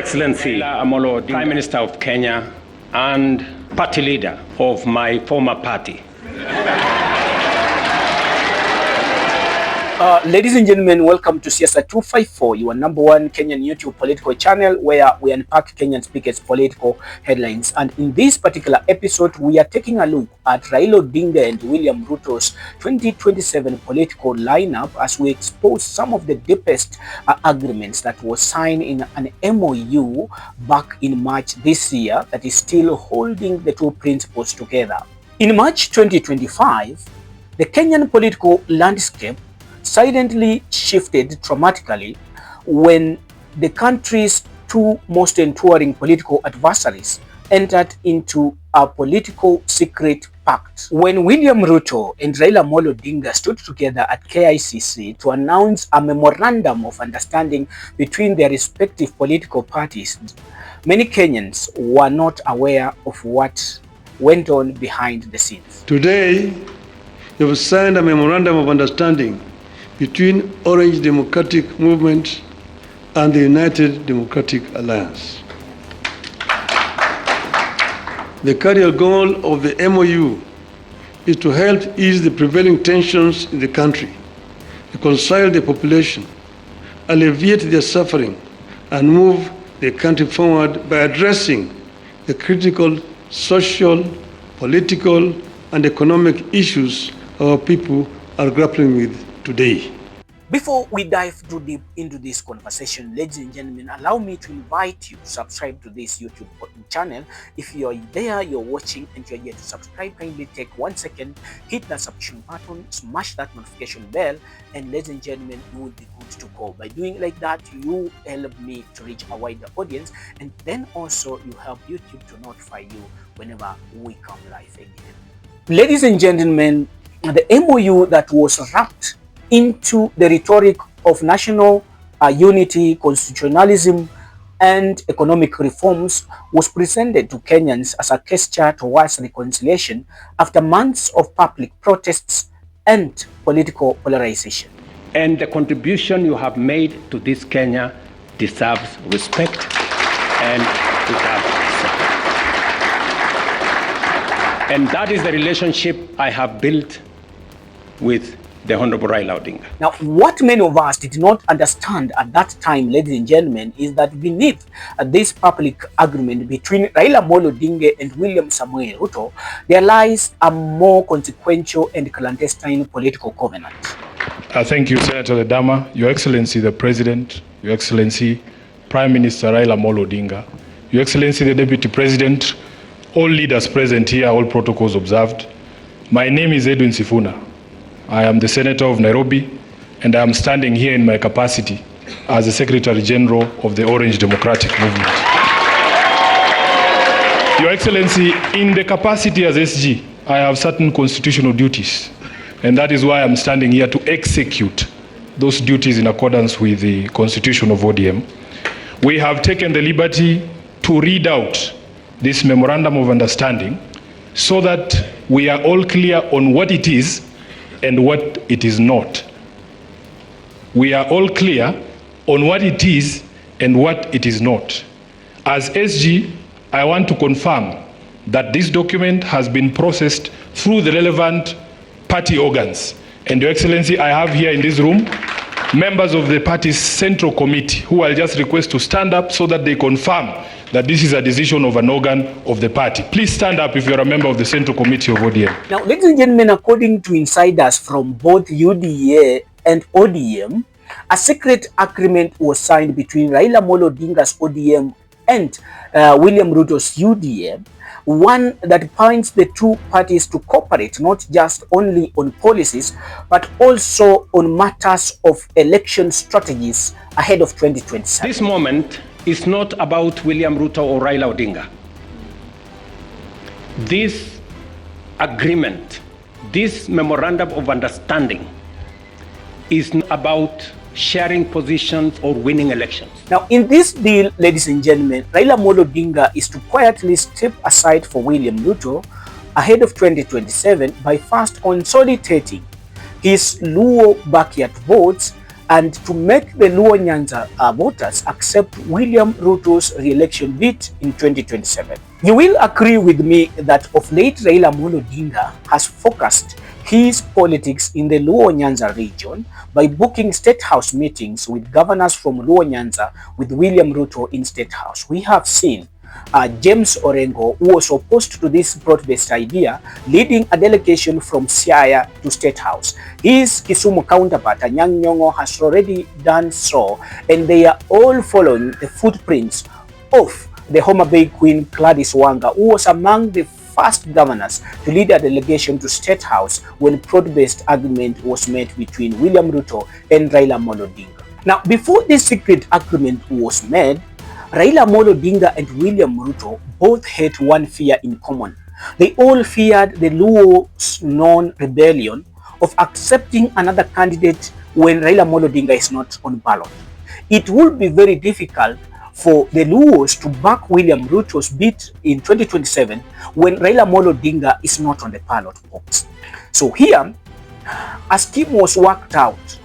Excellency Raila, Prime Minister of Kenya and party leader of my former party. Ladies and gentlemen, welcome to Siasa 254, your number one Kenyan YouTube political channel where we unpack Kenyans' biggest political headlines. And in this particular episode, we are taking a look at Raila Odinga and William Ruto's 2027 political lineup as we expose some of the deepest agreements that was signed in an MOU back in March this year that is still holding the two principles together. In March 2025, the Kenyan political landscape silently shifted dramatically when the country's two most enduring political adversaries entered into a political secret pact. When William Ruto and Raila Odinga stood together at KICC to announce a memorandum of understanding between their respective political parties, many Kenyans were not aware of what went on behind the scenes. Today, you have signed a memorandum of understanding between Orange Democratic Movement and the United Democratic Alliance. The carrier goal of the MOU is to help ease the prevailing tensions in the country, reconcile the population, alleviate their suffering, and move the country forward by addressing the critical social, political, and economic issues our people are grappling with today. Before we dive too deep into this conversation, ladies and gentlemen, allow me to invite you to subscribe to this YouTube channel. If you are there, you're watching and you're yet to subscribe, kindly take 1 second, hit that subscription button, smash that notification bell, and ladies and gentlemen, you will be good to go. By doing like that, you help me to reach a wider audience, and then also you help YouTube to notify you whenever we come live again. Ladies and gentlemen, the MOU that was wrapped into the rhetoric of national unity, constitutionalism, and economic reforms was presented to Kenyans as a gesture towards reconciliation after months of public protests and political polarization. And the contribution you have made to this Kenya deserves respect and deserves support. And that is the relationship I have built with the Honorable Raila Odinga. Now, what many of us did not understand at that time, ladies and gentlemen, is that beneath this public agreement between Raila Odinga and William Samuel Ruto, there lies a more consequential and clandestine political covenant. Thank you, Senator Ledama, Your Excellency the President, Your Excellency Prime Minister Raila Odinga, Your Excellency the Deputy President, all leaders present here, all protocols observed. My name is Edwin Sifuna. I am the Senator of Nairobi, and I am standing here in my capacity as the Secretary General of the Orange Democratic Movement. Your Excellency, in the capacity as SG, I have certain constitutional duties, and that is why I'm standing here to execute those duties in accordance with the Constitution of ODM. We have taken the liberty to read out this Memorandum of Understanding so that we are all clear on what it is and what it is not. We are all clear on what it is and what it is not. As SG, I want to confirm that this document has been processed through the relevant party organs. And Your Excellency, I have here in this room members of the party's central committee who I'll just request to stand up so that they confirm that this is a decision of an organ of the party. Please stand up if you're a member of the Central Committee of ODM. Now, ladies and gentlemen, according to insiders from both UDA and ODM, a secret agreement was signed between Raila Odinga's ODM and William Ruto's UDA, one that binds the two parties to cooperate not just only on policies, but also on matters of election strategies ahead of 2027. This moment is not about William Ruto or Raila Odinga. This agreement, this memorandum of understanding is not about sharing positions or winning elections. Now, in this deal, ladies and gentlemen, Raila Odinga is to quietly step aside for William Ruto ahead of 2027 by first consolidating his Luo backyard votes and to make the Luo Nyanza voters accept William Ruto's re-election bid in 2027. You will agree with me that of late Raila Odinga has focused his politics in the Luo Nyanza region by booking State House meetings with governors from Luo Nyanza with William Ruto in State House. We have seen James Orengo, who was opposed to this broad-based idea, leading a delegation from Siasa to State House. His Kisumu counterpart, Anyang' Nyong'o, has already done so, and they are all following the footprints of the Homa Bay Queen Gladys Wanga, who was among the first governors to lead a delegation to State House when broad-based argument was made between William Ruto and Raila Odinga. Now, before this secret agreement was made, Raila Odinga and William Ruto both had one fear in common. They all feared the Luo's non-rebellion of accepting another candidate when Raila Odinga is not on ballot. It would be very difficult for the Luos to back William Ruto's bid in 2027 when Raila Odinga is not on the ballot box. So here, a scheme was worked out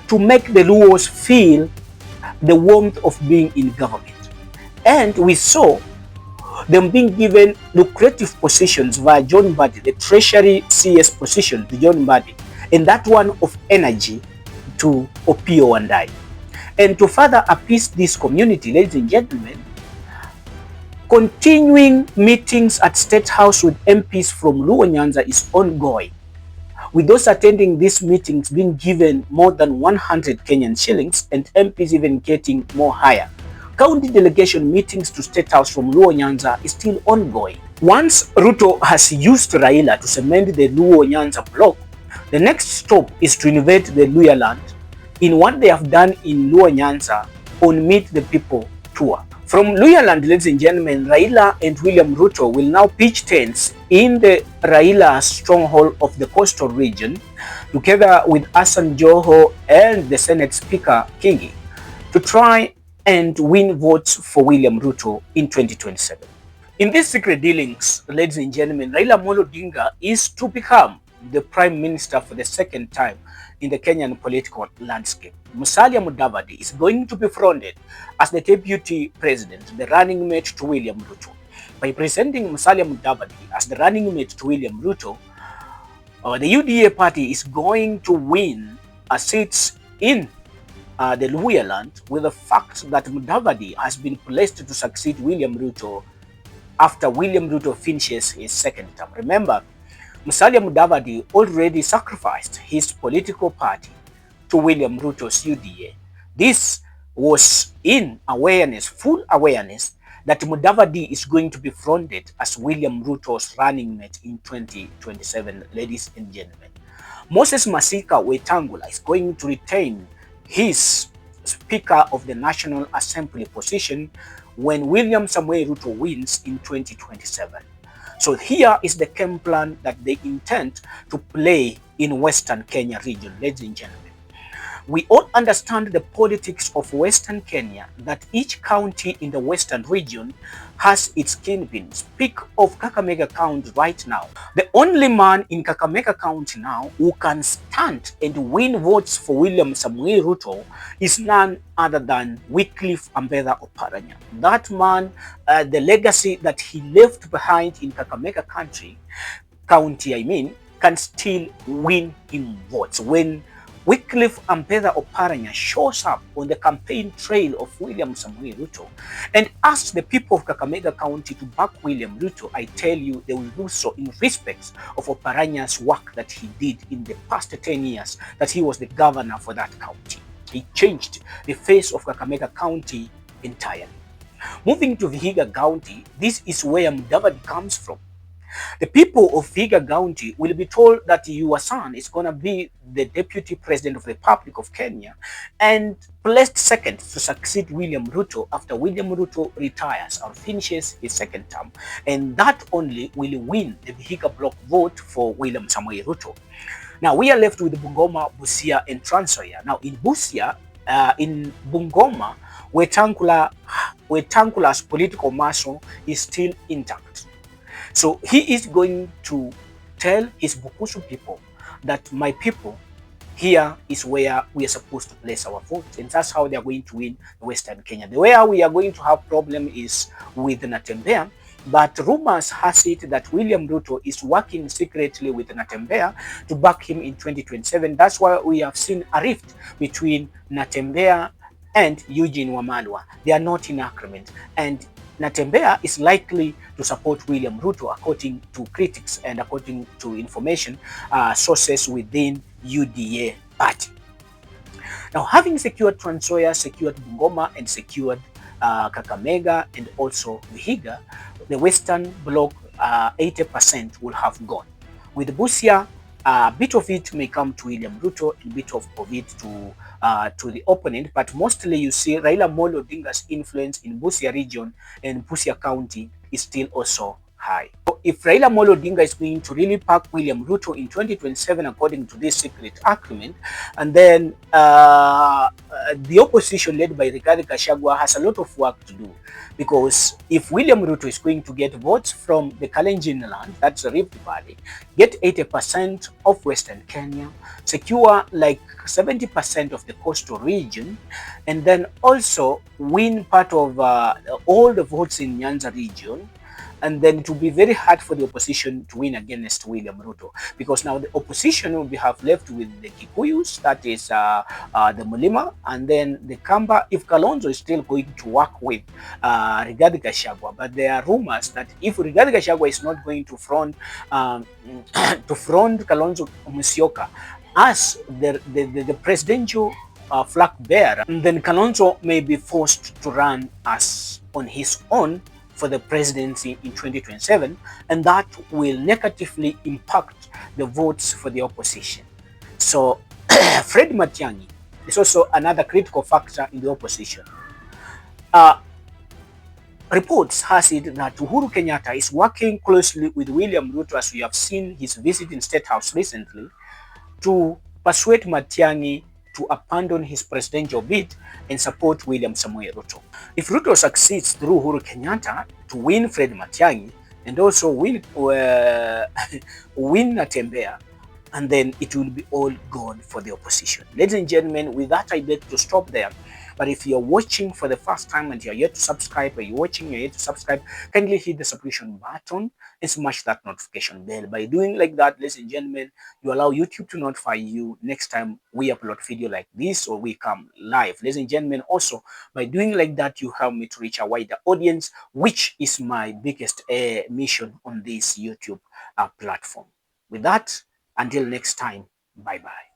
to make the Luos feel the warmth of being in government. And we saw them being given lucrative positions via John Mbadi, the Treasury CS position to John Mbadi, and that one of energy to Opiyo Wandayi. And to further appease this community, ladies and gentlemen, continuing meetings at State House with MPs from Luo Nyanza is ongoing, with those attending these meetings being given more than 100 Kenyan shillings and MPs even getting more higher. County delegation meetings to State House from Luo Nyanza is still ongoing. Once Ruto has used Raila to cement the Luo Nyanza bloc, the next stop is to invade the Luya land in what they have done in Luo Nyanza on Meet the People tour. From Luya land, ladies and gentlemen, Raila and William Ruto will now pitch tents in the Raila stronghold of the coastal region, together with Hassan Joho and the Senate Speaker Kingi, to try and win votes for William Ruto in 2027. In these secret dealings, ladies and gentlemen, Raila Odinga is to become the Prime Minister for the second time in the Kenyan political landscape. Musalia Mudavadi is going to be fronted as the Deputy President, the running mate to William Ruto. By presenting Musalia Mudavadi as the running mate to William Ruto, the UDA party is going to win seats in the Luya land, with the fact that Mudavadi has been placed to succeed William Ruto after William Ruto finishes his second term. Remember, Musalia Mudavadi already sacrificed his political party to William Ruto's UDA. This was in awareness, full awareness, that Mudavadi is going to be fronted as William Ruto's running mate in 2027, ladies and gentlemen. Moses Masika Wetangula is going to retain his Speaker of the National Assembly position when William Samoei Ruto wins in 2027. So here is the game plan that they intend to play in Western Kenya region, ladies and gentlemen. We all understand the politics of Western Kenya, that each county in the Western region has its kingpin. Speak of Kakamega County right now. The only man in Kakamega County now who can stand and win votes for William Samoei Ruto is none other than Wycliffe Ambetsa Oparanya. That man, the legacy that he left behind in Kakamega County, can still win him votes. When Wycliffe Ambetsa Oparanya shows up on the campaign trail of William Samoei Ruto and asks the people of Kakamega County to back William Ruto, I tell you, they will do so in respect of Oparanya's work that he did in the past 10 years that he was the governor for that county. He changed the face of Kakamega County entirely. Moving to Vihiga County, this is where Mudavadi comes from. The people of Vihiga County will be told that your son is going to be the Deputy President of the Republic of Kenya and placed second to succeed William Ruto after William Ruto retires or finishes his second term. And that only will win the Vihiga block vote for William Samoei Ruto. Now we are left with Bungoma, Busia, and Trans Nzoia. Now in Busia, in Bungoma, Wetangula's political muscle is still intact. So he is going to tell his Bukusu people that, my people, here is where we are supposed to place our votes, and that's how they are going to win Western Kenya. The way we are going to have problem is with Natembeya, but rumors has it that William Ruto is working secretly with Natembeya to back him in 2027. That's why we have seen a rift between Natembeya and Eugene Wamalwa. They are not in agreement, and Natembeya is likely to support William Ruto according to critics and according to information sources within UDA party. Now, having secured Trans Nzoia, secured Bungoma, and secured Kakamega and also Vihiga, the Western Bloc 80% will have gone. With Busia, a bit of it may come to William Ruto, and a bit of it to the opponent, but mostly you see Raila Amolo Odinga's influence in Busia region and Busia County is still also high. So if Raila Amolo Odinga is going to really back William Ruto in 2027 according to this secret agreement, and then the opposition led by Rigathi Gachagua has a lot of work to do, because if William Ruto is going to get votes from the Kalenjin land, that's the Rift Valley, get 80% of Western Kenya, secure like 70% of the coastal region, and then also win part of all the votes in Nyanza region, and then it will be very hard for the opposition to win against William Ruto, because now the opposition will be have left with the Kikuyus, that is the Mulima, and then the Kamba, if Kalonzo is still going to work with Rigathi Gachagua. But there are rumors that if Rigathi Gachagua is not going to front to front Kalonzo Musyoka as the presidential flag bearer, then Kalonzo may be forced to run as on his own for the presidency in 2027, and that will negatively impact the votes for the opposition. So Fred Matiang'i is also another critical factor in the opposition. Reports has it that Uhuru Kenyatta is working closely with William Ruto, as we have seen his visit in State House recently, to persuade Matiang'i to abandon his presidential bid and support William Samoei Ruto. If Ruto succeeds through Uhuru Kenyatta to win Fred Matiang'i and also win Natembeya, and then it will be all gone for the opposition. Ladies and gentlemen, with that I beg to stop there. But if you're watching for the first time and you're yet to subscribe, or you're yet to subscribe, kindly hit the subscription button and smash that notification bell. By doing like that, ladies and gentlemen, you allow YouTube to notify you next time we upload video like this or we come live. Ladies and gentlemen, also by doing like that, you help me to reach a wider audience, which is my biggest mission on this YouTube platform. With that, until next time, bye-bye.